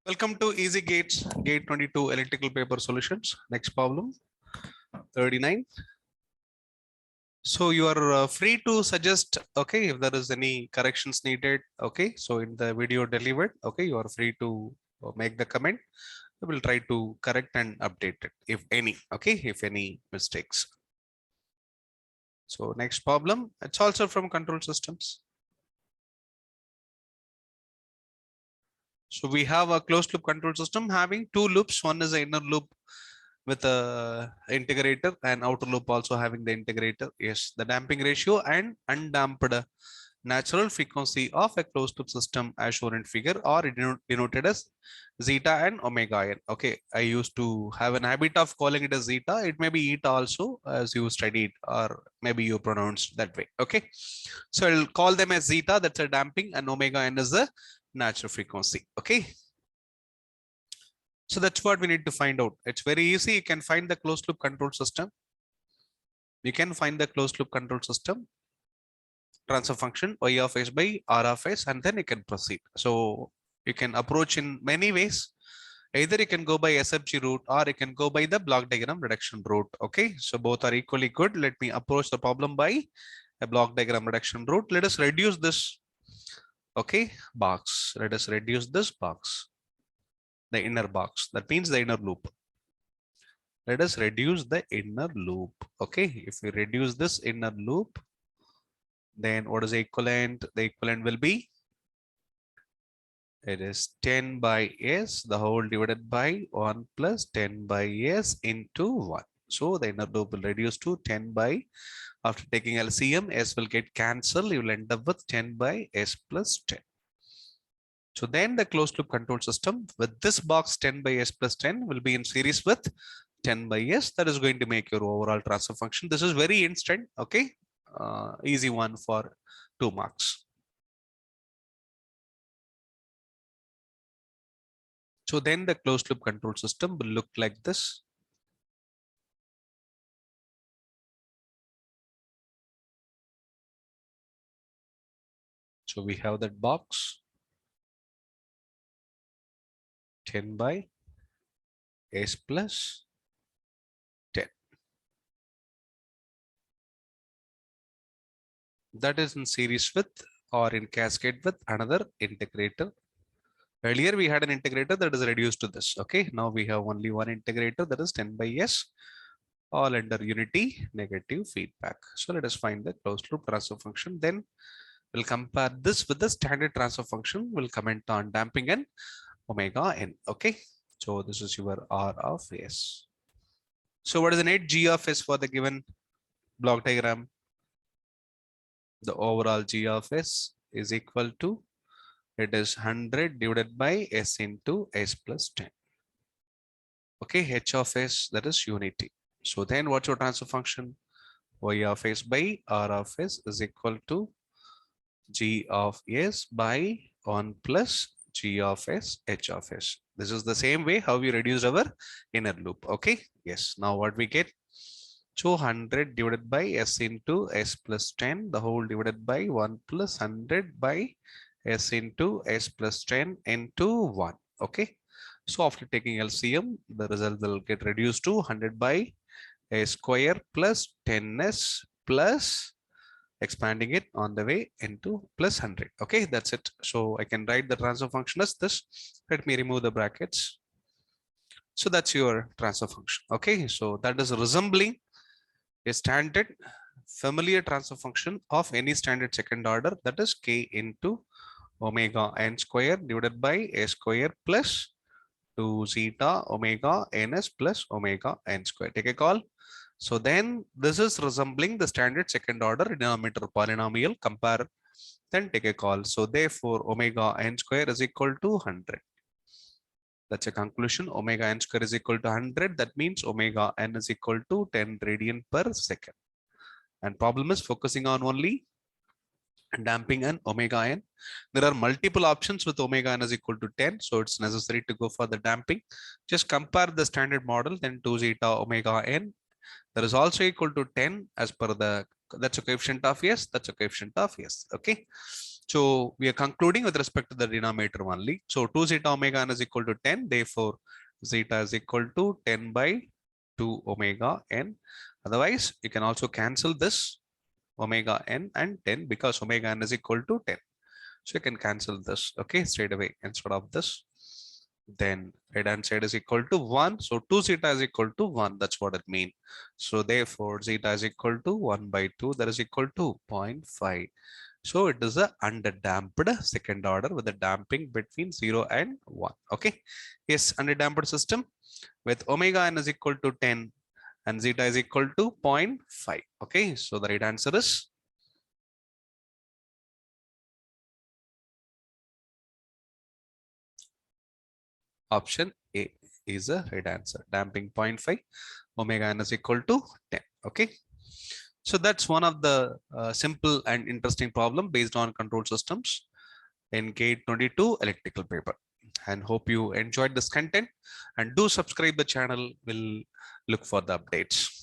Welcome to Easy Gates, Gate 22 Electrical Paper Solutions. Next problem, 39. So you are free to suggest, okay, if there is any corrections needed, okay. So in the video delivered, okay, you are free to make the comment. I will try to correct and update it, if any, okay, if any mistakes. So next problem, it's also from control systems. So we have a closed loop control system having two loops. One is the inner loop with a integrator and outer loop also having the integrator. Yes, the damping ratio and undamped natural frequency of a closed loop system as shown in figure or denoted as zeta and omega n. Okay, I used to have an habit of calling it as zeta. It may be eta also as you studied, or maybe you pronounced that way. Okay, so I'll call them as zeta, that's a damping, and omega n is the natural frequency. Okay, so that's what we need to find out. It's very easy. You can find the closed loop control system. You can find the closed loop control system transfer function y of s by r of s, and then you can proceed. So you can approach in many ways. Either you can go by SFG route or you can go by the block diagram reduction route. Okay, so both are equally good. Let me approach the problem by a block diagram reduction route. Let us reduce this. Okay, box. Let us reduce this box, the inner box. That means the inner loop. Let us reduce the inner loop. Okay, if we reduce this inner loop, then what is the equivalent? The equivalent will be, it is 10 by s the whole divided by 1 plus 10 by s into 1. So the inner loop will reduce to 10 by, after taking LCM, s will get cancelled. You will end up with 10 by s plus 10. So then the closed loop control system with this box 10 by s plus 10 will be in series with 10 by s. That is going to make your overall transfer function. This is very instant. Okay, easy one for 2 marks. So then the closed loop control system will look like this. So we have that box 10 by s plus 10. That is in series with or in cascade with another integrator. Earlier we had an integrator that is reduced to this. Okay, now we have only one integrator, that is 10 by s, all under unity negative feedback. So let us find the closed loop transfer function. Then we'll compare this with the standard transfer function. We'll comment on damping and omega n. Okay, so this is your R of s. So what is the net G of s for the given block diagram? The overall G of s is equal to, it is 100 divided by s into s plus 10. Okay, h of s, that is unity. So then what's your transfer function? Y of s by r of s is equal to g of s by 1 plus g of s h of s. This is the same way how we reduced our inner loop. Okay, yes. Now what we get? So 100 divided by s into s plus 10, the whole divided by 1 plus 100 by s into s plus 10 into 1. Okay, so after taking LCM, the result will get reduced to 100 by a square plus 10s plus expanding it on the way into plus 100. Okay, that's it. So I can write the transfer function as this. Let me remove the brackets. So that's your transfer function. Okay, so that is resembling a standard familiar transfer function of any standard second order, that is k into omega n square divided by a square plus 2 zeta omega ns plus omega n square. Take a call. So then this is resembling the standard second order denominator polynomial. Compare, then take a call. So therefore omega n square is equal to 100. That's a conclusion. Omega n square is equal to 100. That means omega n is equal to 10 radian per second. And problem is focusing on only damping and omega n. There are multiple options with omega n is equal to 10. So it's necessary to go for the damping. Just compare the standard model, then 2 zeta omega n. That is also equal to 10 as per the, that's a coefficient of s, that's a coefficient of s. Okay. So we are concluding with respect to the denominator only. So 2 zeta omega n is equal to 10. Therefore, zeta is equal to 10 by 2 omega n. Otherwise, you can also cancel this omega n and 10 because omega n is equal to 10. So you can cancel this, okay, straight away instead of this. Then right hand side is equal to 1. So 2 zeta is equal to 1. That's what it means. So therefore, zeta is equal to 1 by 2. That is equal to 0.5. So it is a underdamped second order with a damping between 0 and 1. Okay. Yes, underdamped system with omega n is equal to 10 and zeta is equal to 0.5. Okay. So the right answer is option A is a right answer. Damping 0.5, omega n is equal to 10. Okay. So that's one of the simple and interesting problem based on control systems in GATE 22 electrical paper. And hope you enjoyed this content and do subscribe the channel. We'll look for the updates.